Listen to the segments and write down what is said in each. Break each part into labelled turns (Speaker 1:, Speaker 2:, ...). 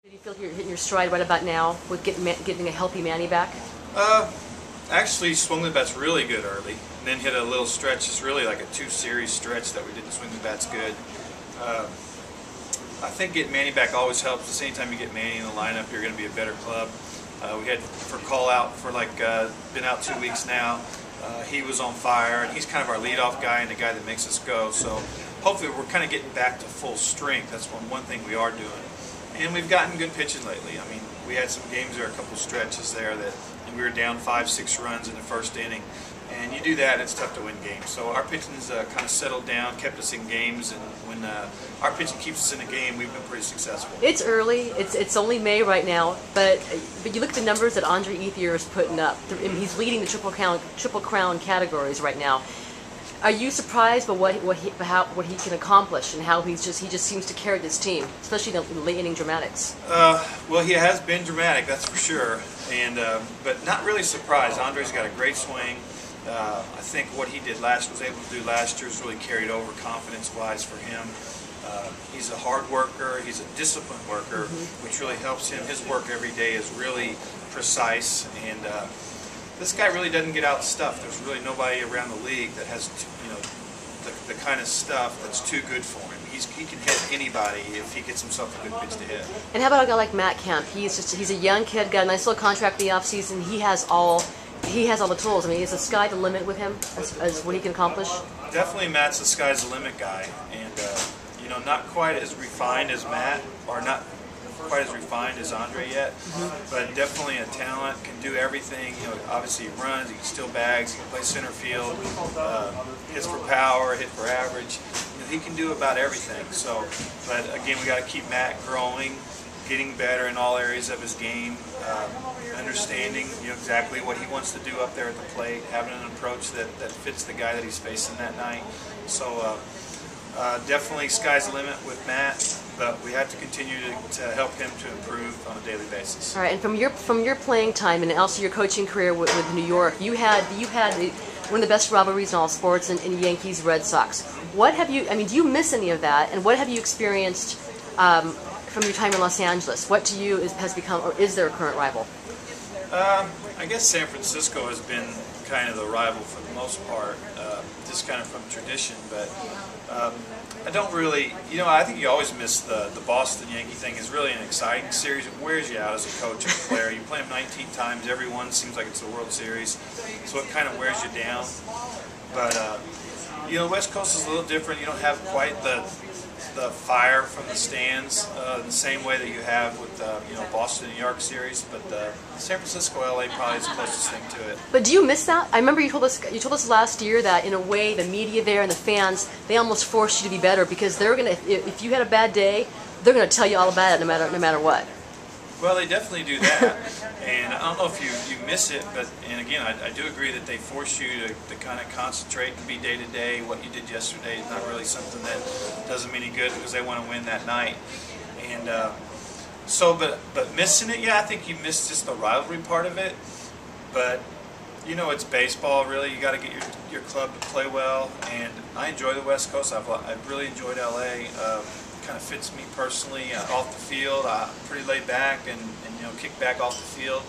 Speaker 1: Do you feel you're hitting your stride right about now with getting a healthy Manny back?
Speaker 2: Actually swung the bats really good early, and then hit a little stretch. It's really like a 2-series stretch that we didn't swing the bats good. I think getting Manny back always helps. Just anytime you get Manny in the lineup, you're going to be a better club. We had for call out for been out 2 weeks now. He was on fire, and he's kind of our leadoff guy and the guy that makes us go. So hopefully we're kind of getting back to full strength. That's one thing we are doing. And we've gotten good pitching lately. I mean, we had some games there, a couple stretches there that we were down 5-6 runs in the first inning. And you do that, it's tough to win games. So our pitching's kind of settled down, kept us in games, and when our pitching keeps us in a game, we've been pretty successful.
Speaker 1: It's early. It's only May right now, but you look at the numbers that Ethier is putting up. He's leading the Triple Crown categories right now. Are you surprised by what he can accomplish and how he just seems to carry this team, especially in the late inning dramatics?
Speaker 2: Well, he has been dramatic, that's for sure, and but not really surprised. Andre's got a great swing. I think what he was able to do last year is really carried over confidence-wise for him. He's a hard worker. He's a disciplined worker, which really helps him. His work every day is really precise, and this guy really doesn't get out stuff. There's really nobody around the league that has, the kind of stuff that's too good for him. He can hit anybody if he gets himself a good pitch to hit.
Speaker 1: And how about a guy like Matt Kemp? He's a young kid, got a nice little contract in the offseason. He has all the tools. I mean, is the sky the limit with him as what he can accomplish?
Speaker 2: Definitely, Matt's the sky's the limit guy, and not quite as refined as Matt, or not quite as refined as Andre yet, but definitely a talent, can do everything. Obviously he runs, he can steal bags, he can play center field, hits for power, hit for average. He can do about everything. So, but again, we got to keep Matt growing, getting better in all areas of his game, understanding exactly what he wants to do up there at the plate, having an approach that fits the guy that he's facing that night. So definitely sky's the limit with Matt, but we have to continue to help him to improve on a daily basis.
Speaker 1: All right, and from your playing time and also your coaching career with New York, you had one of the best rivalries in all sports in Yankees Red Sox. What have you? I mean, do you miss any of that? And what have you experienced from your time in Los Angeles? What to you has become, or is there a current rival?
Speaker 2: I guess San Francisco has been kind of the rival for the most part, just kind of from tradition. But I don't really, I think you always miss the Boston Yankee thing. Is really an exciting series. It wears you out as a coach and a player. You play them 19 times. Every one seems like it's the World Series, so it kind of wears you down. But the West Coast is a little different. You don't have quite the fire from the stands the same way that you have with Boston New York series, but San Francisco LA probably is the closest thing to it.
Speaker 1: But do you miss that? I remember you told us last year that in a way the media there and the fans, they almost forced you to be better because they're gonna, if you had a bad day, they're gonna tell you all about it no matter what.
Speaker 2: Well, they definitely do that, and I don't know if you miss it, but again, I do agree that they force you to kind of concentrate and be day-to-day. What you did yesterday is not really something that does them any good because they want to win that night. And but missing it, yeah, I think you miss just the rivalry part of it, but it's baseball, really. You got to get your club to play well, and I enjoy the West Coast. I've really enjoyed LA. Kind of fits me personally off the field. Pretty laid back and kick back off the field.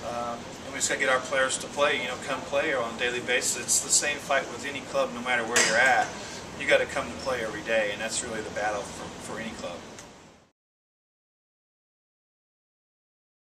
Speaker 2: And we just got to get our players to play. Come play on a daily basis. It's the same fight with any club, no matter where you're at. You got to come to play every day, and that's really the battle for any club.